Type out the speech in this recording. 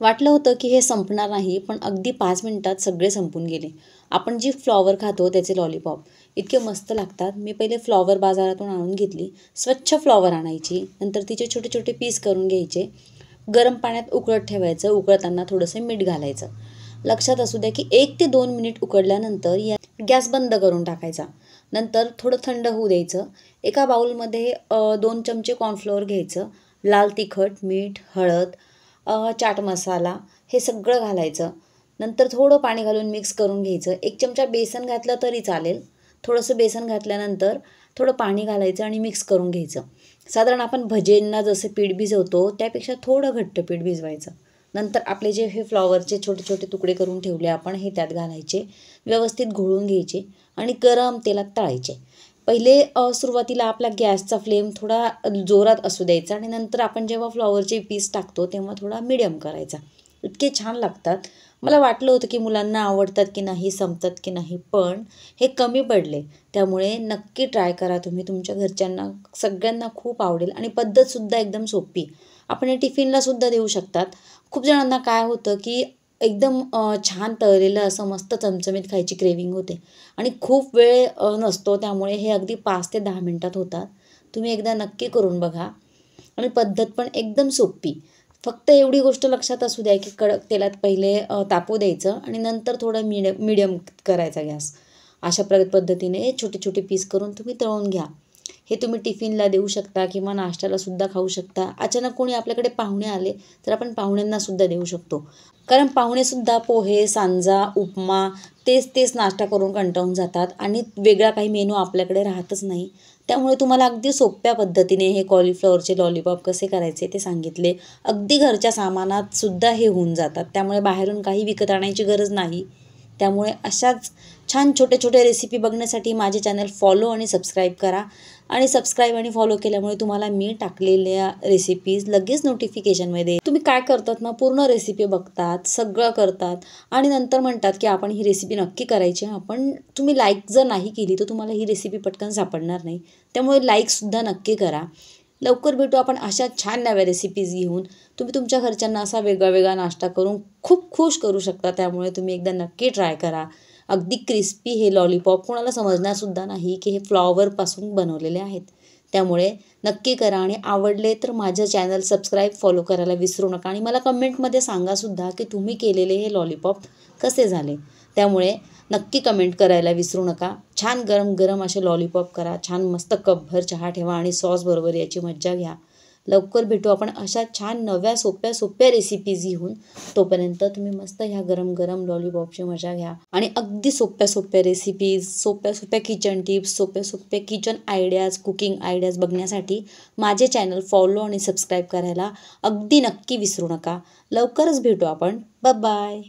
वाटलं होतं की हे संपणार नाही, पण अगदी 5 मिनिटात सगळे संपून गेले. आपण जी फ्लॉवर खातो त्याचे लॉलीपॉप इतके मस्त लागतात. मी पहिले फ्लॉवर बाजारातून आणून घेतली. स्वच्छ फ्लॉवर आणायची. नंतर तिचे छोटे छोटे पीस करून घ्यायचे. गरम पाण्यात उकळत ठेवायचं. उकळताना थोडंसं मीठ घालायचं. लक्षात असू द्या की 1 ते 2 मिनिट उकडल्यानंतर गॅस बंद करून टाकायचा. नंतर थोडं थंड होऊ द्यायचं. एका बाउलमध्ये 2 चमचे कॉर्नफ्लोअर घ्यायचं. लाल तिखट, मीठ, हळद, चाट मसाला हे सगळं घालायचं. नंतर थोडं पाणी घालून मिक्स करून घ्यायचं. 1 चमचा बेसन घातलं तरी चालेल. थोडंसं बेसन घातल्यानंतर थोडं पाणी घालायचं आणि मिक्स करून घ्यायचं. साधारण आपण भजेंना जसं पीठ भिजवतो त्यापेक्षा थोडं घट्ट पीठ भिजवायचं. नंतर आपले जे हे फ्लॉवरचे छोटे छोटे तुकडे करून ठेवले आपण हे त्यात घालायचे. व्यवस्थित घोळून घ्यायचे आणि गरम तेलात तळायचे. पहिले सुरुवातीला आपला गॅसचा फ्लेम थोडा जोरात असू द्यायचा आणि नंतर आपण जेव्हा फ्लॉवरचे पीस टाकतो तेव्हा थोडा मीडियम करायचा. इतके छान लागतात. मला वाटलं होतं की मुलांना आवडतात की नाही, संपतात की नाही, पण हे कमी पडले. त्यामुळे नक्की ट्राय करा तुम्ही. तुमच्या घरच्यांना सगळ्यांना खूप आवडेल आणि पद्धतसुद्धा एकदम सोपी. आपण हे टिफिनलासुद्धा देऊ शकतात. खूप जणांना काय होतं की एकदम छान तळलेलं असं मस्त चमचमीत खायची क्रेविंग होते आणि खूप वेळ नसतो. त्यामुळे हे अगदी 5 ते 10 मिनिटात होतात. तुम्ही एकदा नक्की करून बघा आणि पद्धत पण एकदम सोपी. फक्त एवढी गोष्ट लक्षात असू द्या की कडक तेलात पहिले तापू द्यायचं आणि नंतर थोडं मीडियम करायचा गॅस. अशा पद्धतीने छोटे छोटे पीस करून तुम्ही तळून घ्या. हे तुम्ही टिफिनला देऊ शकता किंवा नाश्त्यालासुद्धा खाऊ शकता. अचानक कोणी आपल्याकडे पाहुणे आले तर आपण पाहुण्यांनासुद्धा देऊ शकतो. कारण पाहुणेसुद्धा पोहे, सांजा, उपमा तेच तेच नाश्ता करून कंटाळून जातात आणि वेगळा काही मेनू आपल्याकडे राहतच नाही. त्यामुळे तुम्हाला अगदी सोप्या पद्धतीने हे कॉलीफ्लॉवरचे लॉलीपॉप कसे करायचे ते सांगितले. अगदी घरच्या सामानात सुद्धा हे होऊन जातात. त्यामुळे बाहेरून काही विकत आणायची गरज नाही. त्यामुळे अशाच छान छोटे छोटे रेसिपी बघण्यासाठी माझे चॅनल फॉलो आणि सबस्क्राईब करा. आणि सबस्क्राईब आणि फॉलो केल्यामुळे तुम्हाला मी टाकलेल्या रेसिपीज लगेच नोटिफिकेशनमध्ये. तुम्ही काय करतात ना, पूर्ण रेसिपी बघतात, सगळं करतात आणि नंतर म्हणतात की आपण ही रेसिपी नक्की करायची. पण तुम्ही लाईक जर नाही केली तर तुम्हाला ही रेसिपी पटकन सापडणार नाही. त्यामुळे लाईकसुद्धा नक्की करा. लवकर भेटू आपण अशा छान नव्या रेसिपीज घेऊन. तुम्ही तुमच्या घरच्यांना असा वेगळा वेगळा नाश्ता करून खूप खुश करू शकता. त्यामुळे तुम्ही एकदा नक्की ट्राय करा. अगदी क्रिस्पी हे लॉलीपॉप कोणाला समजणारसुद्धा नाही की हे फ्लॉवरपासून बनवलेले आहेत. त्यामुळे नक्की करा आणि आवडले तर माझं चॅनल सबस्क्राईब, फॉलो करायला विसरू नका आणि मला कमेंटमध्ये सांगासुद्धा की तुम्ही केलेले हे लॉलीपॉप कसे झाले. त्यामुळे नक्की कमेंट करायला विसरू नका. छान गरम गरम असे लॉलीपॉप करा. छान मस्त कपभर चहा ठेवा आणि सॉसबरोबर याची मज्जा घ्या. लवकर भेटू आपण अशा छान नव्या सोप्या सोप्या रेसिपीज घेऊन. तोपर्यंत तुम्ही मस्त ह्या गरम गरम लॉलीपॉपची मजा घ्या आणि अगदी सोप्या सोप्या रेसिपीज, सोप्या सोप्या किचन टिप्स, सोप्या सोप्या किचन आयडियाज, कुकिंग आयडियाज बघण्यासाठी माझे चॅनल फॉलो आणि सबस्क्राईब करायला अगदी नक्की विसरू नका. लवकरच भेटू आपण. Bye bye.